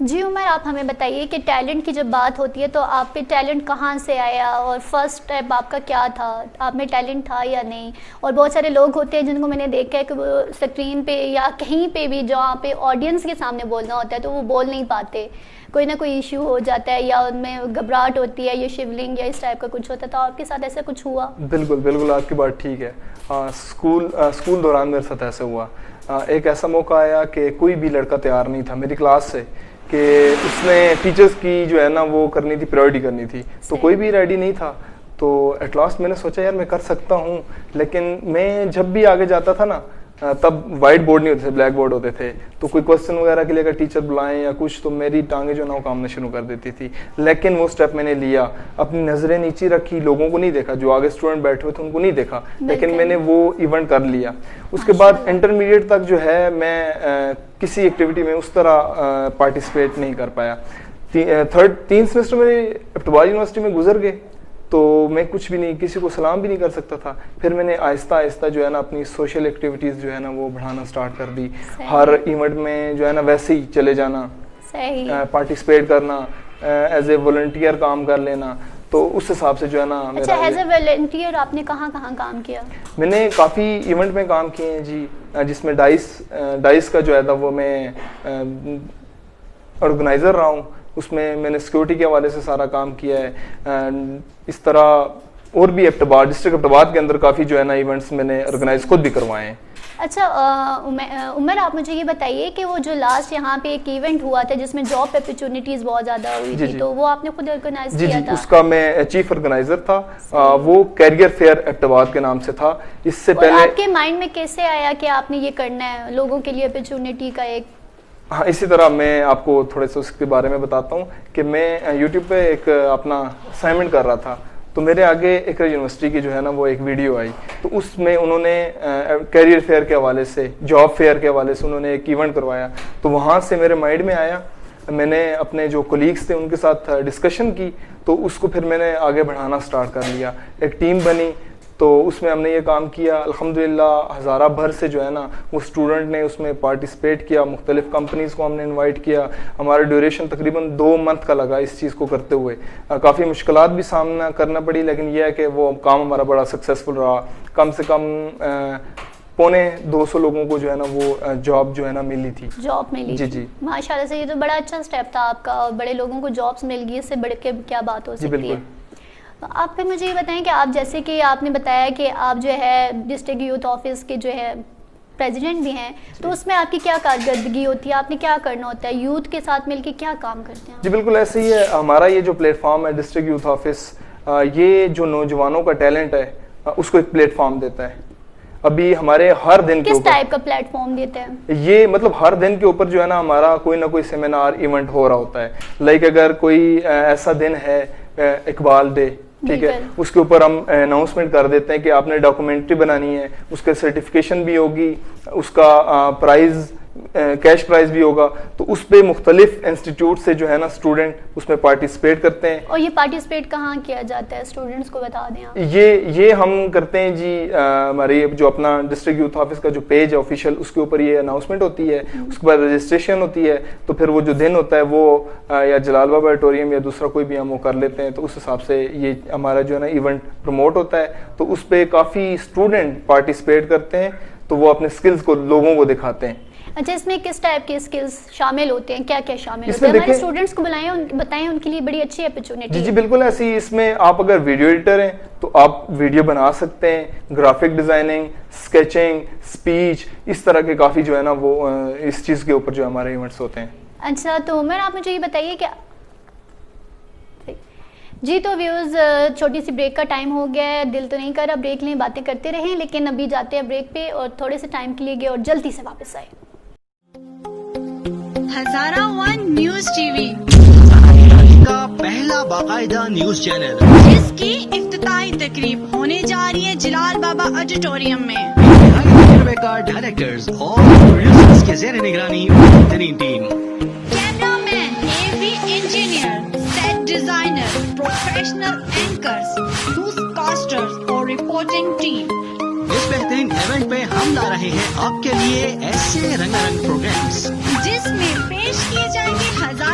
جی عمر، آپ ہمیں بتائیے کہ ٹیلنٹ کی جب بات ہوتی ہے تو آپ پہ ٹیلنٹ کہاں سے آیا اور فرسٹ اسٹیپ آپ کا کیا تھا؟ آپ میں ٹیلنٹ تھا یا نہیں؟ اور بہت سارے لوگ ہوتے ہیں جن کو میں نے دیکھا ہے کہ وہ اسکرین پہ یا کہیں پہ بھی جہاں پہ آڈینس کے سامنے بولنا ہوتا ہے تو وہ بول نہیں پاتے، کوئی نہ کوئی ایشو ہو جاتا ہے یا ان میں گھبراہٹ ہوتی ہے یا شیولنگ یا اس ٹائپ کا کچھ ہوتا ہے، تو آپ کے ساتھ ایسا کچھ ہوا؟ بالکل بالکل، آپ کی بات ٹھیک ہے. اسکول دوران میرے ساتھ ایسا ہوا. ایک ایسا موقع آیا کہ کوئی بھی لڑکا تیار نہیں تھا میری کلاس سے کہ اس نے ٹیچرز کی جو ہے نا وہ کرنی تھی، پرائورٹی کرنی تھی، تو کوئی بھی ریڈی نہیں تھا. تو ایٹ لاسٹ میں نے سوچا یار میں کر سکتا ہوں، لیکن میں جب بھی آگے جاتا تھا نا تب وائٹ بورڈ نہیں ہوتے تھے، بلیک بورڈ ہوتے تھے، تو کوئی کوشچن وغیرہ کے لیے اگر ٹیچر بلائیں یا کچھ تو میری ٹانگیں جو نا وہ کامنا شروع کر دیتی تھی. لیکن وہ اسٹیپ میں نے لیا، اپنی نظریں نیچے رکھی، لوگوں کو نہیں دیکھا، جو آگے اسٹوڈنٹ بیٹھے ہوئے تھے ان کو نہیں دیکھا، لیکن میں نے وہ ایونٹ کر لیا. اس کے بعد انٹرمیڈیٹ تک جو ہے میں کسی ایکٹیویٹی میں اس طرح پارٹیسپیٹ نہیں کر پایا. 3 سیمسٹر میرے ابتبال یونیورسٹی میں گزر گئے تو میں کچھ بھی نہیں، کسی کو سلام بھی نہیں کر سکتا تھا. پھر میں نے آہستہ آہستہ جو ہے نا اپنی سوشل ایکٹیویٹیز جو ہے نا وہ بڑھانا سٹارٹ کر دی. ہر ایونٹ میں جو ہے نا ویسے ہی چلے جانا، پارٹیسپیٹ کرنا، ایز اے والنٹیئر کام کر لینا. تو اس حساب سے جو ہے نا اچھا ایز اے والنٹیئر آپ نے کہاں کہاں کام کیا؟ میں نے کافی ایونٹ میں کام کیے ہیں جی، جس میں ڈائس کا جو ہے تھا وہ میں آرگنائزر رہا ہوں. اس میں نے سیکورٹی کے حوالے سے سارا کام کیا ہے. اس طرح اور بھی ڈسٹرکٹ ابٹاباد کے اندر کافی جو ہے نا ایونٹس میں نے آرگنائز خود بھی کروائے ہیں. اچھا عمر، آپ مجھے یہ بتائیے کہ وہ جو لاسٹ یہاں پہ ایک ایونٹ ہوا تھا جس میں جاب اپرچونیٹیز بہت زیادہ ہوئی تھی، تو وہ آپ نے خود آرگنائز کیا تھا؟ اس کا میں چیف آرگنائزر تھا. وہ کیریئر فیئر ابٹاباد کے نام سے تھا. اس سے پہلے آپ کے مائنڈ میں کیسے آیا کہ آپ نے یہ کرنا ہے لوگوں کے لیے اپرچونیٹی کا ایک؟ ہاں اسی طرح میں آپ کو تھوڑے سے اس کے بارے میں بتاتا ہوں کہ میں یوٹیوب پہ ایک اپنا اسائنمنٹ کر رہا تھا، تو میرے آگے اقرا یونیورسٹی کی جو ہے نا وہ ایک ویڈیو آئی. تو اس میں انہوں نے کیریئر فیئر کے حوالے سے، جاب فیئر کے حوالے سے انہوں نے ایک ایونٹ کروایا. تو وہاں سے میرے مائنڈ میں آیا، میں نے اپنے جو کولیگس تھے ان کے ساتھ ڈسکشن کی، تو اس کو پھر میں نے آگے بڑھانا سٹارٹ کر لیا. ایک ٹیم بنی تو اس میں ہم نے یہ کام کیا. الحمدللہ ہزارہ بھر سے جو ہے نا وہ اسٹوڈنٹ نے اس میں پارٹیسپیٹ کیا. مختلف کمپنیز کو ہم نے انوائٹ کیا. ہمارا ڈیوریشن تقریباً 2 منتھ کا لگا اس چیز کو کرتے ہوئے. کافی مشکلات بھی سامنا کرنا پڑی، لیکن یہ ہے کہ وہ کام ہمارا بڑا سکسیزفل رہا. کم سے کم 250 لوگوں کو جو ہے نا وہ جاب جو ہے نا ملی تھی. جاب ملی جی ماشاءاللہ سے. یہ تو بڑا اچھا اسٹیپ تھا آپ کا، اور بڑے لوگوں کو جابس مل گئی، اس سے بڑھ کے کیا بات ہو سکتی ہے. آپ پھر مجھے یہ بتائیں کہ آپ جیسے کہ آپ نے بتایا کہ آپ جو ہے ڈسٹرکٹ یوتھ آفس کے جو ہے پریزیڈنٹ بھی ہیں، تو اس میں آپ کی کیا کارکردگی ہوتی ہے؟ آپ نے کیا کرنا ہوتا ہے؟ یوتھ کے ساتھ مل کے کیا کام کرتے ہیں؟ جی بالکل ایسے ہی ہے. ہمارا یہ جو پلیٹ فارم ہے ڈسٹرکٹ یوتھ آفس، یہ جو نوجوانوں کا ٹیلنٹ ہے اس کو ایک پلیٹ فارم دیتا ہے. ابھی ہمارے ہر دن کے کس ٹائپ کا پلیٹ فارم دیتے ہیں؟ یہ مطلب ہر دن کے اوپر جو ہے نا ہمارا کوئی نہ کوئی سیمینار ایونٹ ہو رہا ہوتا ہے. لائک اگر کوئی ایسا دن ہے اقبال ڈے، ٹھیک ہے، اس کے اوپر ہم اناؤنسمنٹ کر دیتے ہیں کہ آپ نے ڈاکومنٹری بنانی ہے، اس کے سرٹیفکیشن بھی ہوگی، اس کا پرائز کیش پرائز بھی ہوگا. تو اس پہ مختلف انسٹیٹیوٹ سے جو ہے نا اسٹوڈنٹ اس میں پارٹیسپیٹ کرتے ہیں. اور یہ پارٹیسپیٹ کہاں کیا جاتا ہے؟ اسٹوڈنٹس کو بتا دیں آپ. یہ ہم کرتے ہیں جی، ہماری جو اپنا ڈسٹرکٹ یوتھ آفس کا جو پیج ہے آفیشیل، اس کے اوپر یہ اناؤنسمنٹ ہوتی ہے. اس کے بعد رجسٹریشن ہوتی ہے. تو پھر وہ جو دن ہوتا ہے وہ یا جلال بابا آڈیٹوریم یا دوسرا کوئی بھی ہم وہ کر لیتے ہیں. تو اس حساب سے یہ ہمارا جو ہے نا ایونٹ پروموٹ ہوتا ہے. تو اس پہ کافی اسٹوڈنٹ پارٹیسپیٹ کرتے ہیں، تو وہ اپنے اسکلز کو لوگوں کو دکھاتے ہیں. اچھا اس میں کس ٹائپ کے اسکلز شامل ہوتے ہیں؟ کیا کیا شامل ہوتے ہیں؟ ہمارے اسٹوڈنٹس کو بتائیں، ان کے لیے بڑی اچھی اپرچونٹی. جی بالکل ایسی. اس میں آپ اگر ویڈیو ایڈیٹر ہیں تو آپ ویڈیو بنا سکتے ہیں، گرافک ڈیزائننگ، اسکیچنگ، اسپیچ، اس طرح کے کافی جو ہے نا وہ اس چیز کے اوپر جو ہمارے ایونٹس ہوتے ہیں. اچھا تو عمر آپ مجھے یہ بتائیے کہ جی تو ویوز چھوٹی سی بریک کا ٹائم ہو گیا ہے. دل تو نہیں کر رہا بریک لیں، باتیں کرتے رہیں، لیکن ابھی جاتے ہیں بریک پہ اور تھوڑے سے ٹائم کے لیے گئے اور جلدی سے واپس آئے. ہزارہ 1 نیوز ٹی وی کا پہلا باقاعدہ نیوز چینل، جس کی افتتاحی تقریب ہونے جا رہی ہے جلال بابا آڈیٹوریم میں. ڈائریکٹرز اور پروڈیوسرز کے زیر نگرانی بہترین team, cameraman, A V engineer, set designer, professional anchors, newscasters اور رپورٹنگ ٹیم. اس بہترین ایونٹ پہ ہم لا رہے ہیں آپ کے لیے ایسے رنگا رنگ پروگرامز جس میں پیش کیے جائیں گے ہزار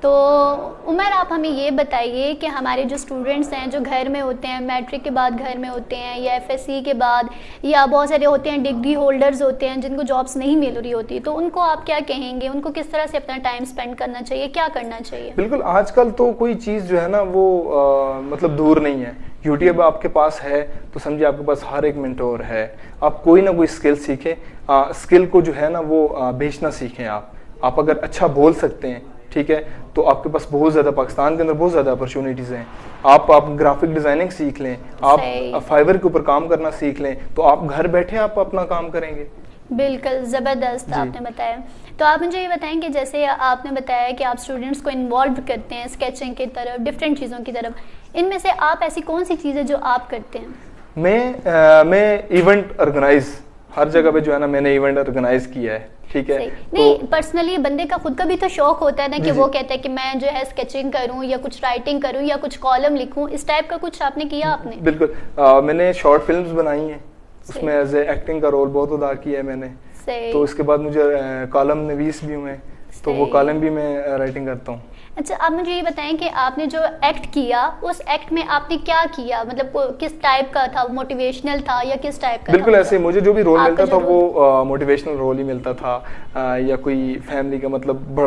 تو عمر آپ ہمیں یہ بتائیے کہ ہمارے جو اسٹوڈنٹس ہیں جو گھر میں ہوتے ہیں، میٹرک کے بعد گھر میں ہوتے ہیں یا ایف ایس سی کے بعد، یا بہت سارے ہوتے ہیں ڈگری ہولڈرز ہوتے ہیں جن کو جابس نہیں مل رہی ہوتی، تو ان کو آپ کیا کہیں گے؟ ان کو کس طرح سے اپنا ٹائم اسپینڈ کرنا چاہیے، کیا کرنا چاہیے؟ بالکل، آج کل تو کوئی چیز جو ہے نا وہ مطلب دور نہیں ہے. یوٹیوب آپ کے پاس ہے تو سمجھے آپ کے پاس ہر ایک منٹور ہے. آپ کوئی نہ کوئی اسکل سیکھیں. اسکل کو جو ہے نا وہ بیچنا سیکھیں. آپ اگر اچھا بول سکتے ہیں، ٹھیک ہے، تو آپ کے پاس بہت زیادہ پاکستان کے اندر بہت زیادہ اپرچونیٹیز ہیں. آپ گرافک ڈیزائننگ سیکھ لیں، آپ فائبر کے اوپر کام کرنا سیکھ لیں، تو آپ گھر بیٹھے آپ اپنا کام کریں گے. بالکل زبردست آپ نے بتایا. تو آپ مجھے یہ بتائیں کہ جیسے آپ نے بتایا کہ آپ اسٹوڈنٹس کو انوالو کرتے ہیں اسکیچنگ کی طرف، ڈفرینٹ چیزوں کی طرف، ان میں سے آپ ایسی کون سی چیز ہے جو آپ کرتے ہیں؟ میں ایونٹ آرگنائز ہر جگہ پہ جو ہے نا میں نے ایونٹ آرگنائز کیا ہے. ٹھیک ہے، نہیں پرسنلی بندے کا خود کا بھی تو شوق ہوتا ہے نا کہ وہ کہتا ہے کہ میں جو ہے اسکیچنگ کروں یا کچھ رائٹنگ کروں یا کچھ کالم لکھوں، اس ٹائپ کا کچھ آپ نے کیا؟ آپ نے بالکل، میں نے شارٹ فلمز بنائی ہیں، اس میں ایز اے ایکٹنگ کا رول بہت ادا کیا ہے میں نے. تو اس کے بعد مجھے کالم نویس بھی ہوئے، تو وہ کالم بھی میں رائٹنگ کرتا ہوں. اچھا، آپ مجھے یہ بتائیں کہ آپ نے جو ایکٹ کیا اس ایکٹ میں آپ نے کیا کیا؟ مطلب کس ٹائپ کا تھا؟ موٹیویشنل تھا یا کس ٹائپ کا؟ بالکل ایسے مجھے جو بھی رول ملتا تھا وہ موٹیویشنل رول ہی ملتا تھا، یا کوئی فیملی کا مطلب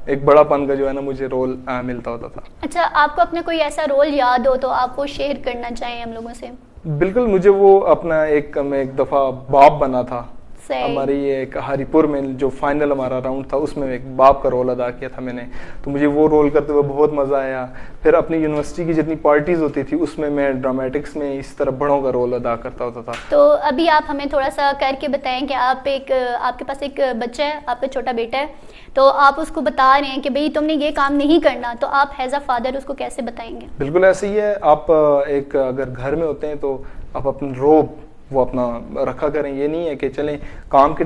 ایک بڑا پن کا جو ہے نا مجھے رول ملتا ہوتا تھا. اچھا، آپ کو اپنا کوئی ایسا رول یاد ہو تو آپ وہ شیئر کرنا چاہیں ہم لوگوں سے؟ بالکل، مجھے وہ اپنا ایک دفعہ باپ بنا تھا ہماری ایک ہری پور میں جو فائنل ہمارا راؤنڈ تھا، اس میں ایک باپ کا رول ادا کیا تھا میں نے. تو مجھے وہ رول کرتے ہوئے بہت مزہ آیا. پھر اپنی یونیورسٹی کی جتنی پارٹیز ہوتی تھی اس میں ڈرامیٹکس میں اس طرح بڑوں کا رول ادا کرتا ہوتا تھا. تو ابھی آپ ہمیں تھوڑا سا کر کے بتائیں کہ آپ کے پاس ایک بچہ ہے، آپ کا چھوٹا بیٹا ہے، تو آپ اس کو بتا رہے ہیں کہ بھئی تم نے یہ کام نہیں کرنا، تو آپ ایز اے فادر اس کو کیسے بتائیں گے؟ بالکل ایسے ہی ہے. آپ اگر گھر میں ہوتے ہیں تو آپ اپنا روب وہ اپنا رکھا کریں. یہ نہیں ہے کہ چلیں کام کے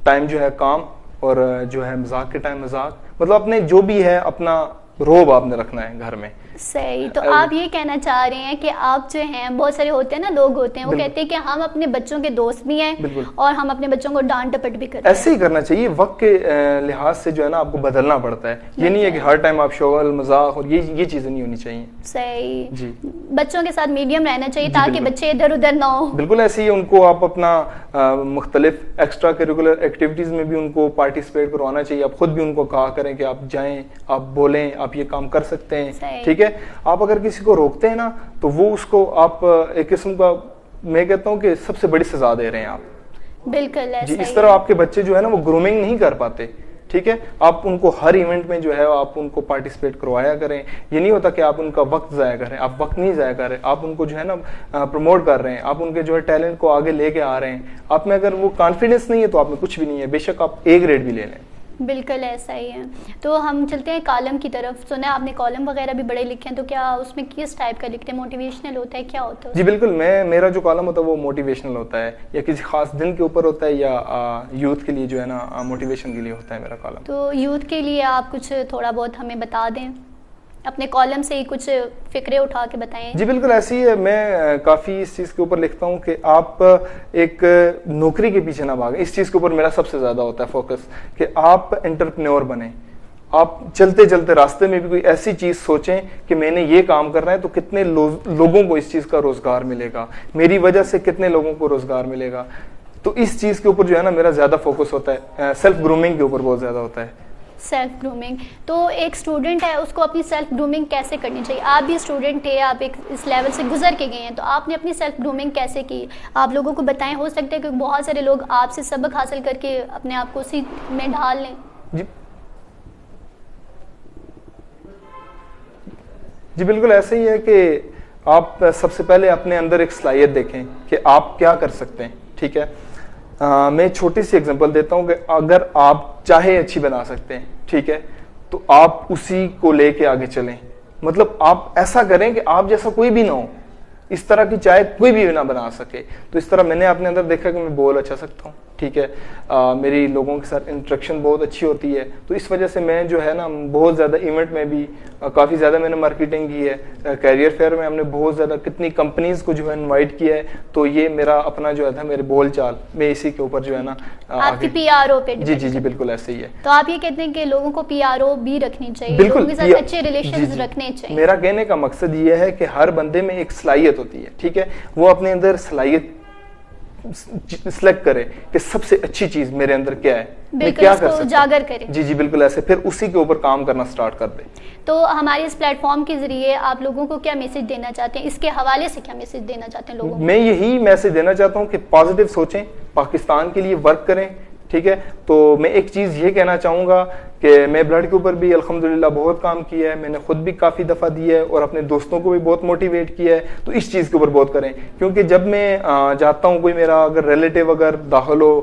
ٹائم جو ہے کام اور جو ہے مذاق کے ٹائم مذاق، مطلب اپنے جو بھی ہے اپنا روب آپ نے رکھنا ہے گھر میں. صحیح. تو آپ یہ کہنا چاہ رہے ہیں کہ آپ جو ہیں، بہت سارے ہوتے ہیں نا لوگ ہوتے ہیں وہ کہتے ہیں کہ ہم اپنے بچوں کے دوست بھی ہیں اور ہم اپنے بچوں کو ڈانٹ ڈپٹ بھی کرتے ہیں. ایسے ہی کرنا چاہیے. وقت کے لحاظ سے جو ہے نا آپ کو بدلنا پڑتا ہے. یہ نہیں ہے کہ ہر ٹائم آپ شغل مذاق اور یہ چیزیں نہیں ہونی چاہیے. صحیح جی. بچوں کے ساتھ میڈیم رہنا چاہیے تاکہ بچے ادھر ادھر نہ ہو. بالکل ایسے ہی ان کو آپ اپنا مختلف ایکسٹرا کریکولر ایکٹیویٹیز میں بھی ان کو پارٹیسپیٹ کروانا چاہیے. آپ خود بھی ان کو کہا کریں کہ آپ جائیں، آپ بولیں، آپ یہ کام کر سکتے ہیں. ٹھیک ہے. آپ اگر کسی کو روکتے ہیں نا تو وہ اس کو آپ ایک قسم کا میں کہتا ہوں کہ سب سے بڑی سزا دے رہے ہیں آپ. بالکل جی. اس طرح آپ کے بچے جو ہے نا وہ گرومنگ نہیں کر پاتے. ٹھیک ہے. آپ ان کو ہر ایونٹ میں جو ہے آپ ان کو پارٹیسپیٹ کروایا کریں. یہ نہیں ہوتا کہ آپ ان کا وقت ضائع کریں. آپ وقت نہیں ضائع کر رہے، آپ ان کو جو ہے نا پروموٹ کر رہے ہیں. آپ ان کے جو ہے ٹیلنٹ کو آگے لے کے آ رہے ہیں. آپ میں اگر وہ کانفیڈنس نہیں ہے تو آپ میں کچھ بھی نہیں ہے، بے شک آپ A گریڈ بھی لے لیں. بالکل ایسا ہی ہے. تو ہم چلتے ہیں کالم کی طرف. سنا آپ نے کالم وغیرہ بھی بڑے لکھے ہیں، تو کیا اس میں کس ٹائپ کا لکھتے ہیں؟ موٹیویشنل ہوتا ہے، کیا ہوتا ہے؟ جی بالکل. میرا جو کالم ہوتا ہے وہ موٹیویشنل ہوتا ہے، یا کسی خاص دن کے اوپر ہوتا ہے، یا یوتھ کے لیے جو ہے نا موٹیویشن کے لیے ہوتا ہے میرا کالم. تو یوتھ کے لیے آپ کچھ تھوڑا بہت ہمیں بتا دیں، اپنے کالم سے ہی کچھ فکرے اٹھا کے بتائیں. جی بالکل ایسی ہے. میں کافی اس چیز کے اوپر لکھتا ہوں کہ آپ ایک نوکری کے پیچھے نہ بھاگیں. اس چیز کے اوپر میرا سب سے زیادہ ہوتا ہے فوکس کہ آپ انٹرپرینور بنیں. آپ چلتے چلتے راستے میں بھی کوئی ایسی چیز سوچیں کہ میں نے یہ کام کرنا ہے تو کتنے لوگوں کو اس چیز کا روزگار ملے گا، میری وجہ سے کتنے لوگوں کو روزگار ملے گا. تو اس چیز کے اوپر جو ہے نا میرا زیادہ فوکس ہوتا ہے. سیلف گرومنگ کے اوپر بہت زیادہ ہوتا ہے. Self grooming. تو ایک اسٹوڈنٹ ہے، اس کو اپنی سیلف گرومنگ کیسے کرنی چاہیے؟ آپ بھی اسٹوڈنٹ تھے، آپ ایک اس لیول سے گزر کے گئے ہیں، تو آپ نے اپنی سیلف گرومنگ کیسے کی؟ آپ لوگوں کو بتائیں. ہو سکتا ہے کہ بہت سارے لوگ آپ سے سبق حاصل کر کے اپنے آپ کو اسی میں ڈھال لیں. جی بالکل ایسے ہی ہے کہ آپ سب سے پہلے اپنے اندر ایک صلاحیت دیکھیں کہ آپ کیا کر سکتے ہیں. ٹھیک ہے. میں چھوٹی سی ایگزامپل دیتا ہوں کہ اگر آپ چاہے اچھی بنا سکتے ہیں، ٹھیک ہے، تو آپ اسی کو لے کے آگے چلیں. مطلب آپ ایسا کریں کہ آپ جیسا کوئی بھی نہ ہو، اس طرح کی چائے کوئی بھی نہ بنا سکے. تو اس طرح میں نے اپنے اندر دیکھا کہ میں بول اچھا سکتا ہوں. ٹھیک ہے, میری لوگوں کے ساتھ انٹریکشن بہت اچھی ہوتی ہے, تو اس وجہ سے میں جو ہے نا بہت زیادہ ایونٹ میں بھی کافی زیادہ میں نے مارکیٹنگ کی ہے. کیریئر فیئر میں ہم نے بہت زیادہ کتنی کمپنیز کو جو ہے انوائٹ کیا ہے, تو یہ میرا اپنا جو ہے میرے بول چال میں اسی کے اوپر جو ہے نا آپ کی پی آر او پہ. جی جی جی بالکل ایسے ہی ہے. تو آپ یہ کہتے ہیں کہ لوگوں کو پی آر او بھی رکھنی چاہیے, لوگوں کے ساتھ اچھے ریلیشنز رکھنے چاہیے. میرا کہنے کا مقصد یہ ہے کہ ہر بندے میں ایک صلاحیت ہوتی ہے, ٹھیک ہے, وہ اپنے اندر صلاحیت سلیکٹ کرے کہ سب سے اچھی چیز میرے اندر کیا ہے, میں کیا کر سکتا اجاگر کرے. جی جی بالکل ایسے, پھر اسی کے اوپر کام کرنا سٹارٹ کر دے. تو ہمارے اس پلیٹ فارم کے ذریعے آپ لوگوں کو کیا میسج دینا چاہتے ہیں, اس کے حوالے سے کیا میسج دینا چاہتے ہیں لوگوں کو؟ میں یہی میسج دینا چاہتا ہوں کہ پازیٹیو سوچیں, پاکستان کے لیے ورک کریں, ٹھیک ہے. تو میں ایک چیز یہ کہنا چاہوں گا کہ میں بلڈ کے اوپر بھی الحمدللہ بہت کام کیا ہے, میں نے خود بھی کافی دفعہ دیا ہے اور اپنے دوستوں کو بھی بہت موٹیویٹ کیا ہے. تو اس چیز کے اوپر بہت کریں, کیونکہ جب میں جاتا ہوں, کوئی میرا اگر ریلیٹیو اگر داخل ہو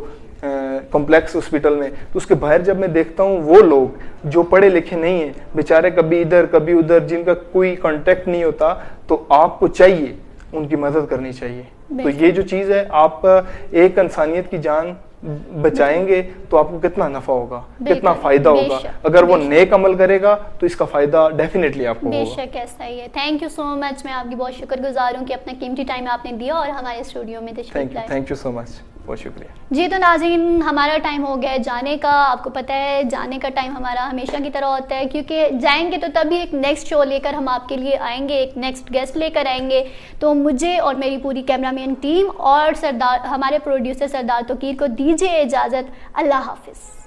کمپلیکس ہاسپٹل میں, تو اس کے باہر جب میں دیکھتا ہوں وہ لوگ جو پڑھے لکھے نہیں ہیں بیچارے, کبھی ادھر کبھی ادھر, جن کا کوئی کانٹیکٹ نہیں ہوتا, تو آپ کو چاہیے ان کی مدد کرنی چاہیے. تو یہ جو چیز ہے, آپ ایک انسانیت کی جان بچائیں گے تو آپ کو کتنا نفع ہوگا, کتنا فائدہ ہوگا. اگر وہ نیک عمل کرے گا تو اس کا فائدہ ڈیفینیٹلی آپ کو ہوگا. بے شک ایسا ہی ہے. تھینک یو سو مچ, میں آپ کی بہت شکر گزار ہوں کہ اپنا قیمتی ٹائم آپ نے دیا اور ہمارے اسٹوڈیو میں تشریف لائے. تھینک یو سو مچ, بہت شکریہ. جی تو ناظرین, ہمارا ٹائم ہو گیا ہے جانے کا. آپ کو پتہ ہے جانے کا ٹائم ہمارا ہمیشہ کی طرح ہوتا ہے, کیونکہ جائیں گے تو تبھی ایک نیکسٹ شو لے کر ہم آپ کے لیے آئیں گے, ایک نیکسٹ گیسٹ لے کر آئیں گے. تو مجھے اور میری پوری کیمرہ مین ٹیم اور ہمارے پروڈیوسر سردار توقیر کو دیجیے اجازت. اللہ حافظ.